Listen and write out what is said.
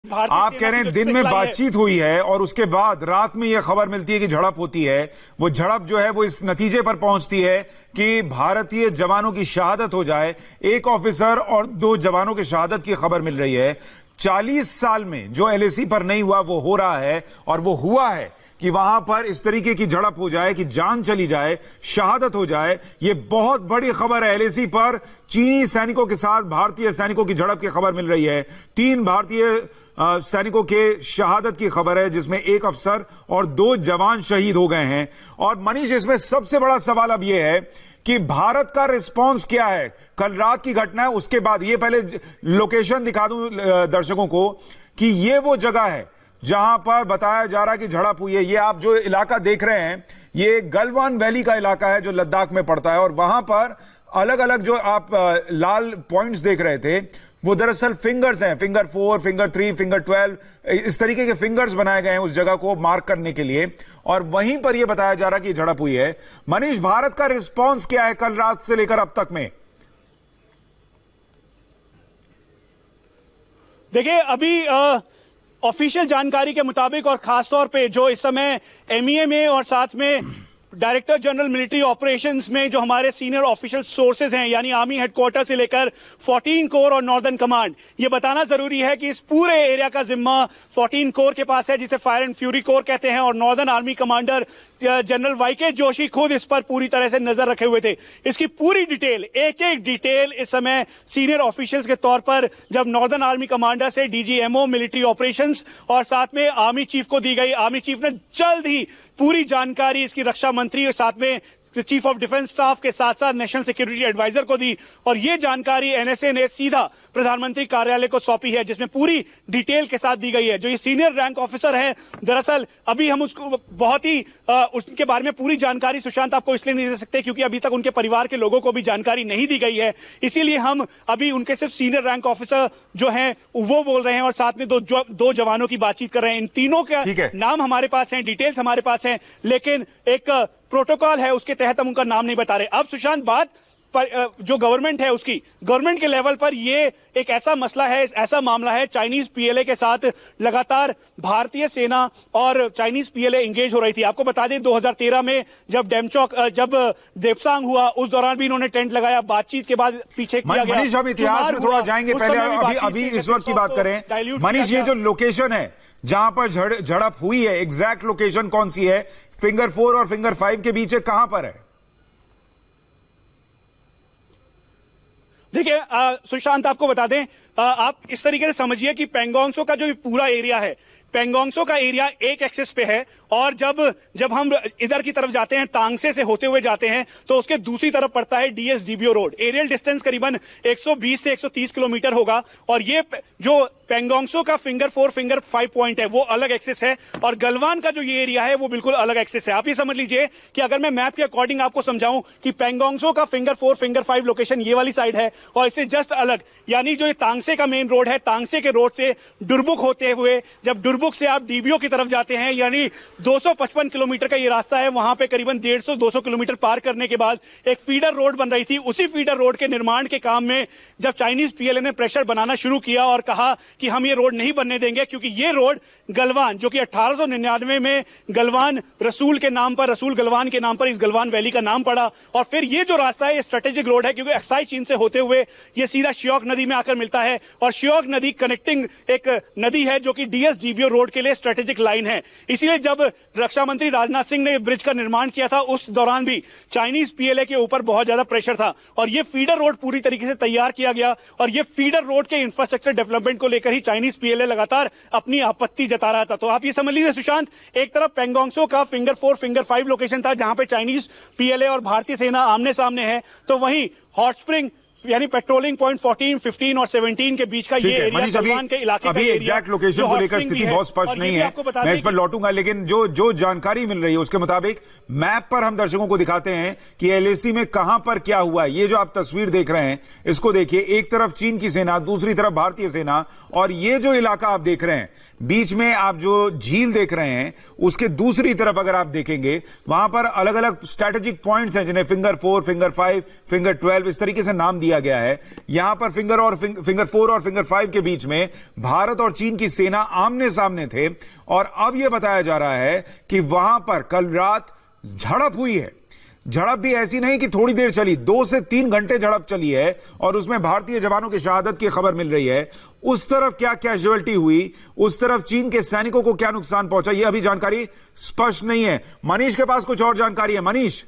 आप कह रहे हैं दिन में बातचीत हुई है और उसके बाद रात में यह खबर मिलती है कि झड़प होती है। वो झड़प जो है वो इस नतीजे पर पहुंचती है कि भारतीय जवानों की शहादत हो जाए। एक ऑफिसर और 2 जवानों की शहादत की खबर मिल रही है। 40 साल में जो एलएसी पर नहीं हुआ वो हो रहा है, और वो हुआ है कि वहां पर इस तरीके की झड़प हो जाए कि जान चली जाए, शहादत हो जाए। ये बहुत बड़ी खबर है। एलएसी पर चीनी सैनिकों के साथ भारतीय सैनिकों की झड़प की खबर मिल रही है। 3 भारतीय सैनिकों के शहादत की खबर है, जिसमें 1 अफसर और 2 जवान शहीद हो गए हैं। और मनीष, इसमें सबसे बड़ा सवाल अब यह है कि भारत का रिस्पांस क्या है। कल रात की घटना है, उसके बाद ये पहले लोकेशन दिखा दूं दर्शकों को कि ये वो जगह है जहां पर बताया जा रहा है कि झड़प हुई है। ये आप जो इलाका देख रहे हैं ये गलवान वैली का इलाका है जो लद्दाख में पड़ता है, और वहां पर अलग अलग जो आप लाल पॉइंट्स देख रहे थे वो दरअसल फिंगर्स हैं। फिंगर 4, फिंगर 3, फिंगर 12, इस तरीके के फिंगर्स बनाए गए हैं उस जगह को मार्क करने के लिए, और वहीं पर यह बताया जा रहा है कि झड़प हुई है। मनीष, भारत का रिस्पांस क्या है कल रात से लेकर अब तक में? देखिए, अभी ऑफिशियल जानकारी के मुताबिक और खासतौर पे जो इस समय एमईए में और साथ में डायरेक्टर जनरल मिलिट्री ऑपरेशंस में जो हमारे सीनियर ऑफिशियल सोर्सेज हैं, यानी आर्मी हेडक्वार्टर से लेकर 14 कोर और नॉर्दर्न कमांड, ये बताना जरूरी है कि इस पूरे एरिया का जिम्मा 14 कोर के पास है, जिसे फायर एंड फ्यूरी कोर कहते हैं, और northern army commander general Y K Joshi खुद इस पर पूरी तरह से नजर रखे हुए थे। इसकी पूरी डिटेल, एक एक डिटेल इस समय सीनियर ऑफिशियल्स के तौर पर जब नॉर्दर्न आर्मी कमांडर से डीजीएमओ मिलिट्री ऑपरेशंस और साथ में आर्मी चीफ को दी गई। आर्मी चीफ ने जल्द ही पूरी जानकारी इसकी रक्षा मंत्री और साथ में चीफ ऑफ डिफेंस स्टाफ के साथ साथ नेशनल सिक्योरिटी एडवाइजर को दी, और यह जानकारी एनएसए ने सीधा प्रधानमंत्री कार्यालय को सौंपी है, जिसमें पूरी डिटेल के साथ दी गई है। जो ये सीनियर रैंक ऑफिसर है, दरअसल अभी हम उसको बहुत ही उसके बारे में पूरी जानकारी सुशांत आपको इसलिए नहीं दे सकते क्योंकि अभी तक उनके परिवार के लोगों को भी जानकारी नहीं दी गई है। इसीलिए हम अभी उनके सिर्फ सीनियर रैंक ऑफिसर जो हैं वो बोल रहे हैं, और साथ में दो जवानों की बातचीत कर रहे हैं। इन तीनों के नाम हमारे पास हैं, डिटेल्स हमारे पास हैं, लेकिन एक प्रोटोकॉल है उसके तहत हम उनका नाम नहीं बता रहे। अब सुशांत, बात पर जो गवर्नमेंट है उसकी, गवर्नमेंट के लेवल पर ये एक ऐसा मसला है, ऐसा मामला है, चाइनीज पीएलए के साथ लगातार भारतीय सेना और चाइनीज पीएलए एंगेज हो रही थी। आपको बता दें 2013 में जब डेमचौक, जब देपसांग हुआ, उस दौरान भी इन्होंने टेंट लगाया, बातचीत के बाद पीछे किया गया। मनीष, हम इतिहास में थोड़ा जाएंगे, पहले अभी इस वक्त की बात करें। मनीष, ये जो लोकेशन है जहां पर झड़प हुई है, एग्जैक्ट लोकेशन कौन सी है? फिंगर 4 और फिंगर 5 के बीच कहां पर है? देखिए सुशांत, आपको बता दें, आप इस तरीके से समझिए कि पैंगोंगसो का जो पूरा एरिया है, पैंगोंगसो का एरिया एक एक्सिस पे है, और जब हम इधर की तरफ जाते हैं, तांगसे से होते हुए जाते हैं, तो उसके दूसरी तरफ पड़ता है डीएसजीबीओ रोड। एरियल डिस्टेंस करीबन 120 से 130 किलोमीटर होगा, और ये जो पैंगोंगसो का फिंगर 4, फिंगर 5 पॉइंट है वो अलग एक्सिस है, और गलवान का जो ये एरिया है वो बिल्कुल अलग एक्सिस है। आप ये समझ लीजिए कि अगर मैं मैप के अकॉर्डिंग आपको समझाऊं कि पैंगोंगसो का फिंगर 4, फिंगर 5 लोकेशन ये वाली साइड है, और इससे जस्ट अलग, यानी जो ये तांगसे का मेन रोड है, तांगसे के रोड से डुरबुक होते हुए जब डुरबुक से आप डीबीओ की तरफ जाते हैं, यानी 255 किलोमीटर का ये रास्ता है, वहां पे करीबन 150-200 किलोमीटर पार करने के बाद एक फीडर रोड बन रही थी। उसी फीडर रोड के निर्माण के काम में जब चाइनीज पीएलए ने प्रेशर बनाना शुरू किया और कहा कि हम ये रोड नहीं बनने देंगे, क्योंकि ये रोड गलवान, जो कि 1899 में गलवान रसूल के नाम पर, रसूल गलवान के नाम पर इस गलवान वैली का नाम पड़ा, और फिर ये जो रास्ता है ये स्ट्रेटेजिक रोड है, क्योंकि अक्साई चीन से होते हुए ये सीधा श्योक नदी में आकर मिलता है, और श्योक नदी कनेक्टिंग एक नदी है जो कि डीएसजीबीओ रोड के लिए स्ट्रेटेजिक लाइन है। इसीलिए जब रक्षा मंत्री राजनाथ सिंह ने ब्रिज का निर्माण किया था, उस दौरान भी चाइनीज पीएलए के ऊपर बहुत ज्यादा प्रेशर था, और ये फीडर रोड पूरी तरीके से तैयार किया गया, और ये फीडर रोड के इंफ्रास्ट्रक्चर डेवलपमेंट को लेकर ही चाइनीज पीएलए लगातार अपनी आपत्ति जता रहा था। तो आप ये समझ लीजिए सुशांत, एक तरफ पैंगोंगसो का फिंगर 4, फिंगर 5 लोकेशन था जहां पे चाइनीज पीएलए और भारतीय सेना आमने सामने है, तो वहीं हॉट स्प्रिंग यानी पेट्रोलिंग पॉइंट 14, 15 और 17 के बीच का ये एरिया गलवान के इलाके अभी एग्जैक्ट लोकेशन को लेकर स्थिति बहुत स्पष्ट नहीं है, मैं इस पर लौटूंगा, लेकिन जो जानकारी मिल रही है उसके मुताबिक मैप पर हम दर्शकों को दिखाते हैं कि एलएसी में कहां पर क्या हुआ है। ये जो आप तस्वीर देख रहे हैं इसको देखिए, एक तरफ चीन की सेना, दूसरी तरफ भारतीय सेना, और ये जो इलाका आप देख रहे हैं, बीच में आप जो झील देख रहे हैं उसके दूसरी तरफ अगर आप देखेंगे वहां पर अलग अलग स्ट्रेटेजिक पॉइंट्स हैं जिन्हें फिंगर 4, फिंगर 5, फिंगर 12 इस तरीके से नाम दिया लिया गया है। यहां पर फिंगर 4 और फिंगर 5 के बीच में भारत और चीन की सेना आमने सामने थे और अब यह बताया जा रहा है कि वहां पर कल रात झड़प हुई है। झड़प भी ऐसी नहीं कि थोड़ी देर चली, 2 से 3 घंटे झड़प चली है और उसमें भारतीय जवानों की शहादत की खबर मिल रही है। उस तरफ क्या कैजुअल्टी हुई, उस तरफ चीन के सैनिकों को क्या नुकसान पहुंचा, यह अभी जानकारी स्पष्ट नहीं है। मनीष के पास कुछ और जानकारी है। मनीष।